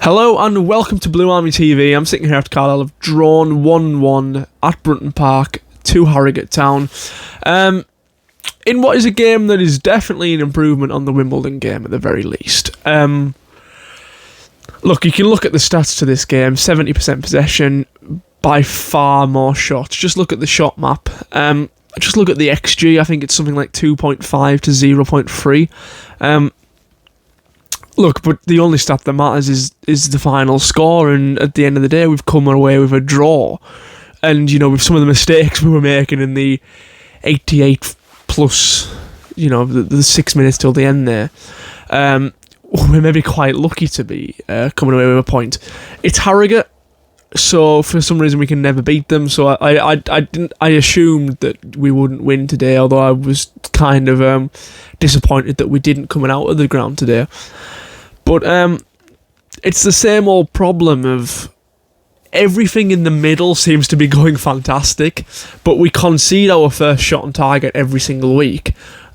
Hello and welcome to Blue Army TV. I'm sitting here at Carlisle. I've drawn 1-1 at Brunton Park to Harrogate Town. In what is a game that is definitely an improvement on the Wimbledon game at the very least. Look, you can look at the stats to this game. 70% possession, by far more shots. Just look at the shot map. Just look at the XG. I think it's something like 2.5 to 0.3. Look, but the only stat that matters is the final score, and at the end of the day, we've come away with a draw. And, you know, with some of the mistakes we were making in the 88 plus, you know, the 6 minutes till the end there, we're maybe quite lucky to be coming away with a point. It's Harrogate, so for some reason we can never beat them, so I assumed that we wouldn't win today, although I was kind of disappointed that we didn't coming out of the ground today. But it's the same old problem of everything in the middle seems to be going fantastic, but we concede our first shot on target every single week,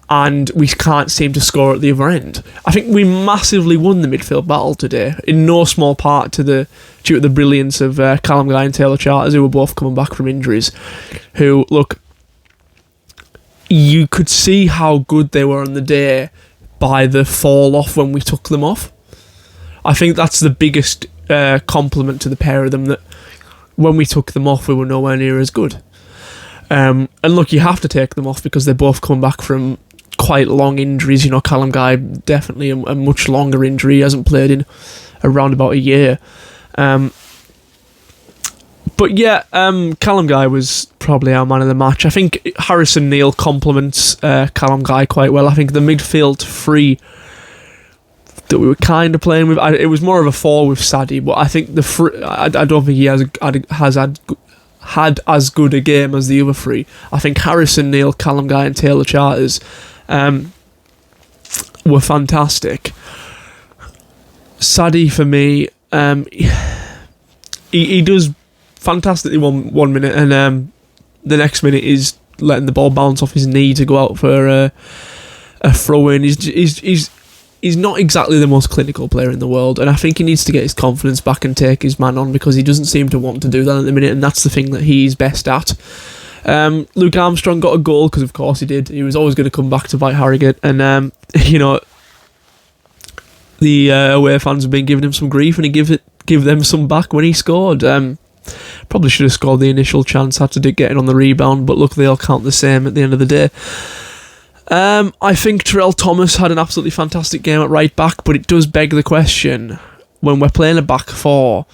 and we can't seem to score at the other end. I think we massively won the midfield battle today, in no small part due to the brilliance of Callum Guy and Taylor Charters, who were both coming back from injuries, who, look, you could see how good they were on the day by the fall off when we took them off. I think that's the biggest compliment to the pair of them, that when we took them off we were nowhere near as good. And look, you have to take them off because they both come back from quite long injuries. You know, Callum Guy, definitely a much longer injury. He hasn't played in around about a year. But yeah, Callum Guy was probably our man of the match. I think Harrison Neal complements Callum Guy quite well. I think the midfield three that we were kind of playing with, it was more of a 4 with Sadie, but I think I don't think he has had as good a game as the other three. I think Harrison Neal, Callum Guy and Taylor Charters were fantastic. Sadie, for me, he does fantastically one minute, and the next minute is letting the ball bounce off his knee to go out for a throw-in. He's not exactly the most clinical player in the world, and I think he needs to get his confidence back and take his man on, because he doesn't seem to want to do that at the minute, and that's the thing that he's best at. Luke Armstrong got a goal, because of course he did. He was always going to come back to bite Harrogate, and you know, the away fans have been giving him some grief, and he give them some back when he scored. Probably should have scored the initial chance, had to get it on the rebound, but look, they all count the same at the end of the day. I think Terrell Thomas had an absolutely fantastic game at right back, but it does beg the question, when we're playing a back four,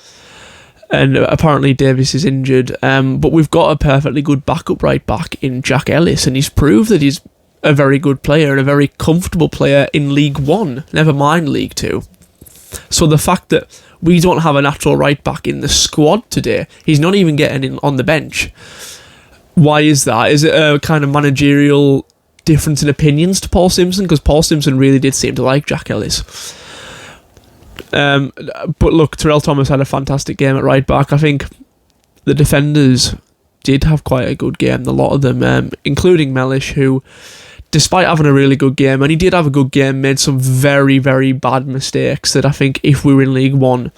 and apparently Davis is injured, but we've got a perfectly good backup right back in Jack Ellis, and he's proved that he's a very good player and a very comfortable player in League One, never mind League Two. So the fact that we don't have a natural right back in the squad today, he's not even getting in on the bench. Why is that? Is it a kind of managerial difference in opinions to Paul Simpson? Because Paul Simpson really did seem to like Jack Ellis. But look, Terrell Thomas had a fantastic game at right back. I think the defenders did have quite a good game, a lot of them, including Mellish, who, despite having a really good game, and he did have a good game, made some very, very bad mistakes that I think if we were in League One,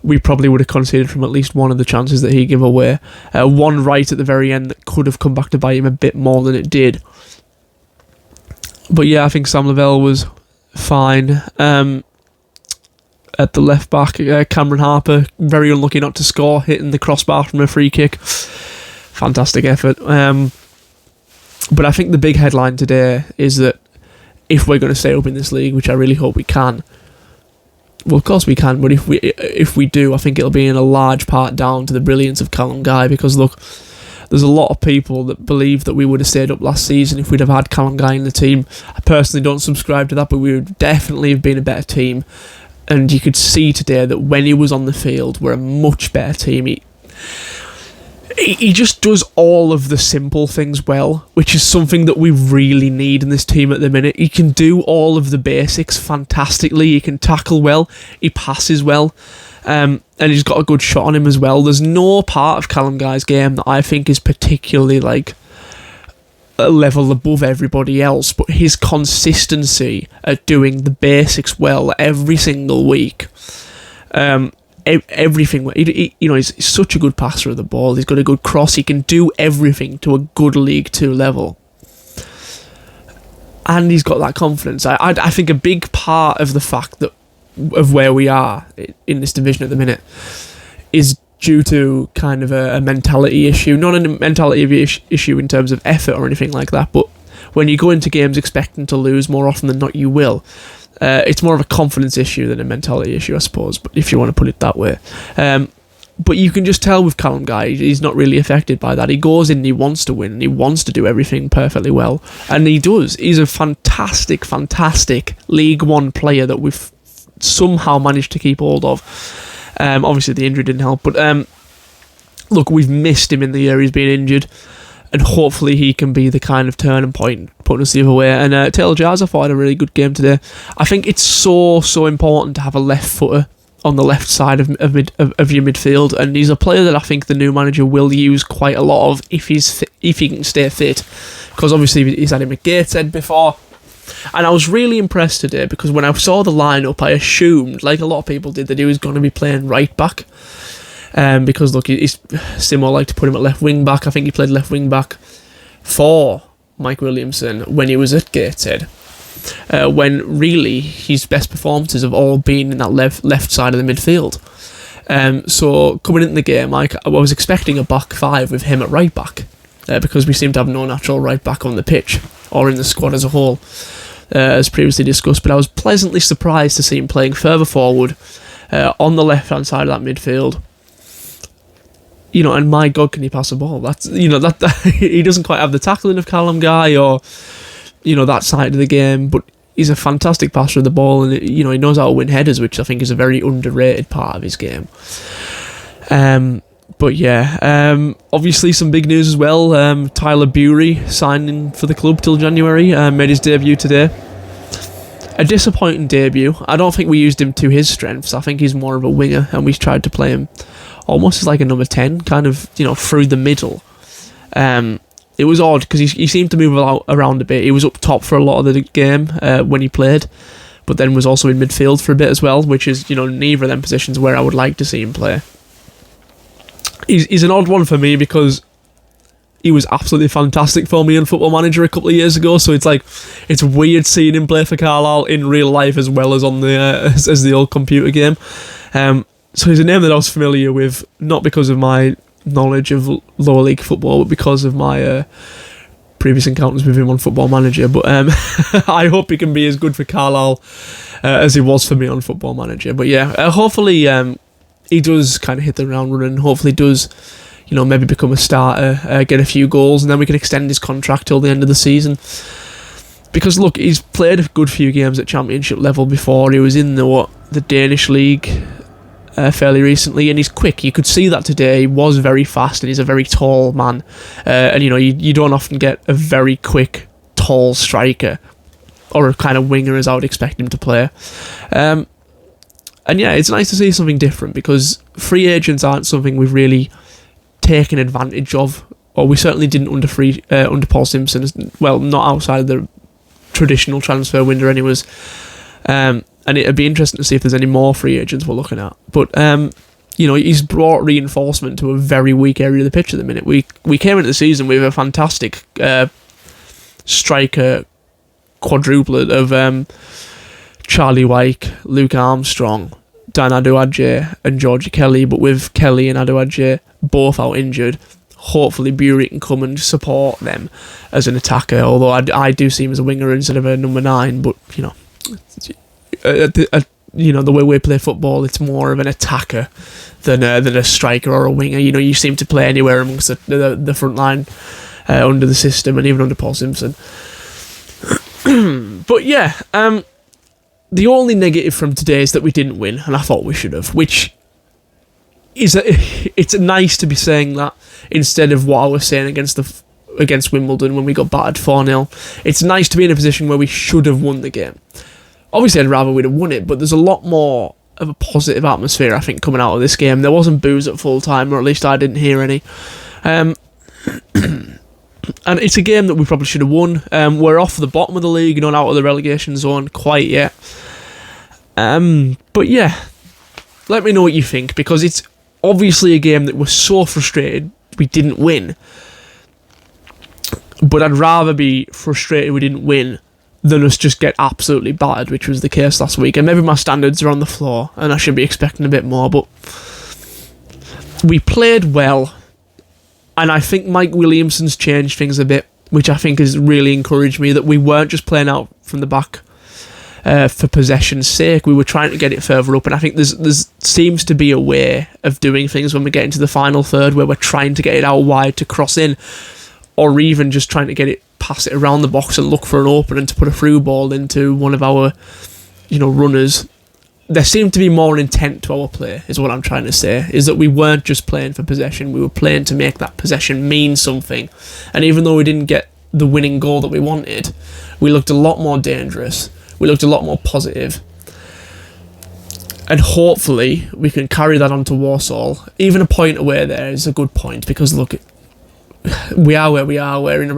we probably would have conceded from at least one of the chances that he gave away. One right at the very end that could have come back to bite him a bit more than it did. But yeah, I think Sam Lavelle was fine. At the left back, Cameron Harper, very unlucky not to score, hitting the crossbar from a free kick. Fantastic effort. But I think the big headline today is that if we're going to stay up in this league, which I really hope we can, well, of course we can, but if we do, I think it'll be in a large part down to the brilliance of Callum Guy, because look, there's a lot of people that believe that we would have stayed up last season if we'd have had Callum Guy in the team. I personally don't subscribe to that, but we would definitely have been a better team. And you could see today that when he was on the field, we're a much better team. He just does all of the simple things well, which is something that we really need in this team at the minute. He can do all of the basics fantastically. He can tackle well. He passes well. And he's got a good shot on him as well. There's no part of Callum Guy's game that I think is particularly like a level above everybody else, but his consistency at doing the basics well every single week Everything. He's such a good passer of the ball. He's got a good cross. He can do everything to a good League Two level. And he's got that confidence. I think a big part of the fact of where we are in this division at the minute is due to kind of a mentality issue. Not a mentality issue in terms of effort or anything like that, but when you go into games expecting to lose, more often than not you will. It's more of a confidence issue than a mentality issue, I suppose, but if you want to put it that way. But you can just tell with Callum Guy, he's not really affected by that. He goes in and he wants to win, and he wants to do everything perfectly well. And he does. He's a fantastic, fantastic League One player that we've somehow managed to keep hold of. Obviously, the injury didn't help. But look, we've missed him in the year he's been injured. And hopefully he can be the kind of turning point, putting us the other way. And Taylor Jars, I thought, had a really good game today. I think it's so important to have a left footer on the left side of your midfield, and he's a player that I think the new manager will use quite a lot of if he can stay fit, because obviously he's had him at Gateshead before. And I was really impressed today because when I saw the lineup, I assumed, like a lot of people did, that he was going to be playing right back. Because look, Simo liked to put him at left wing back. I think he played left wing back for Mike Williamson when he was at Gateshead. When really his best performances have all been in that left side of the midfield. So coming into the game, I was expecting a back five with him at right back, because we seem to have no natural right back on the pitch or in the squad as a whole, as previously discussed. But I was pleasantly surprised to see him playing further forward on the left hand side of that midfield. And my God, can he pass a ball? That's that he doesn't quite have the tackling of Callum Guy or that side of the game, but he's a fantastic passer of the ball, and he knows how to win headers, which I think is a very underrated part of his game. But yeah, obviously some big news as well. Tyler Bury signing for the club till January, made his debut today. A disappointing debut. I don't think we used him to his strengths. I think he's more of a winger, and we tried to play him almost as like a number 10, kind of, through the middle. It was odd because he seemed to move around a bit. He was up top for a lot of the game when he played, but then was also in midfield for a bit as well, which is, neither of them positions where I would like to see him play. He's an odd one for me because he was absolutely fantastic for me in Football Manager a couple of years ago, so it's weird seeing him play for Carlisle in real life as well as on the as the old computer game. So he's a name that I was familiar with, not because of my knowledge of lower league football, but because of my previous encounters with him on Football Manager. But I hope he can be as good for Carlisle as he was for me on Football Manager. But yeah, hopefully he does kind of hit the ground running. Hopefully does, maybe become a starter, get a few goals, and then we can extend his contract till the end of the season. Because look, he's played a good few games at Championship level before. He was in the Danish league fairly recently, and he's quick. You could see that today. He was very fast, and he's a very tall man. And you don't often get a very quick, tall striker, or a kind of winger as I would expect him to play. And yeah, it's nice to see something different, because free agents aren't something we've really taken advantage of, or we certainly didn't under Paul Simpson. Well, not outside of the traditional transfer window anyways. And it'd be interesting to see if there's any more free agents we're looking at. But, he's brought reinforcement to a very weak area of the pitch at the minute. We came into the season with a fantastic striker quadruplet of Charlie Wyke, Luke Armstrong, Dan Aduadje and Georgie Kelly. But with Kelly and Aduadje both out injured, hopefully Bury can come and support them as an attacker. Although I do see him as a winger instead of a number 9. But, the way we play football, it's more of an attacker than a striker or a winger. You seem to play anywhere amongst the front line under the system, and even under Paul Simpson. But yeah, the only negative from today is that we didn't win, and I thought we should have, which is it's nice to be saying that instead of what I was saying against Wimbledon when we got battered 4-0. It's nice to be in a position where we should have won the game. Obviously, I'd rather we'd have won it, but there's a lot more of a positive atmosphere, I think, coming out of this game. There wasn't boos at full time, or at least I didn't hear any. And it's a game that we probably should have won. We're off the bottom of the league, not out of the relegation zone quite yet. But yeah, let me know what you think, because it's obviously a game that we're so frustrated we didn't win. But I'd rather be frustrated we didn't win than us just get absolutely battered, which was the case last week. And maybe my standards are on the floor and I should be expecting a bit more, but we played well. And I think Mike Williamson's changed things a bit, which I think has really encouraged me, that we weren't just playing out from the back for possession's sake. We were trying to get it further up, and I think there's seems to be a way of doing things when we get into the final third where we're trying to get it out wide to cross in, or even just trying to get it, pass it around the box and look for an opening to put a through ball into one of our, runners. There seemed to be more intent to our play, is what I'm trying to say, is that we weren't just playing for possession, we were playing to make that possession mean something. And even though we didn't get the winning goal that we wanted, we looked a lot more dangerous, we looked a lot more positive. And hopefully we can carry that on to Walsall. Even a point away there is a good point, because look, we are where we are, we're in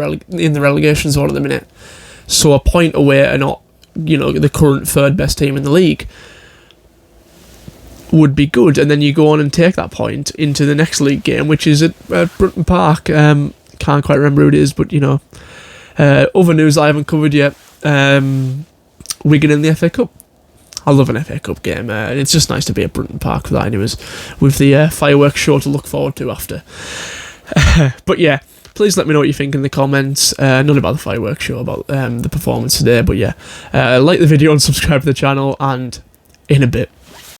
the relegation zone at the minute. So a point away are not, the current third best team in the league would be good, and then you go on and take that point into the next league game, which is at Brunton Park. Can't quite remember who it is, but other news I haven't covered yet. Wigan in the FA Cup. I love an FA Cup game. It's just nice to be at Brunton Park for that, anyways, with the fireworks show to look forward to after. But yeah, please let me know what you think in the comments. Not about the fireworks show, about the performance today, but yeah, like the video and subscribe to the channel, and in a bit.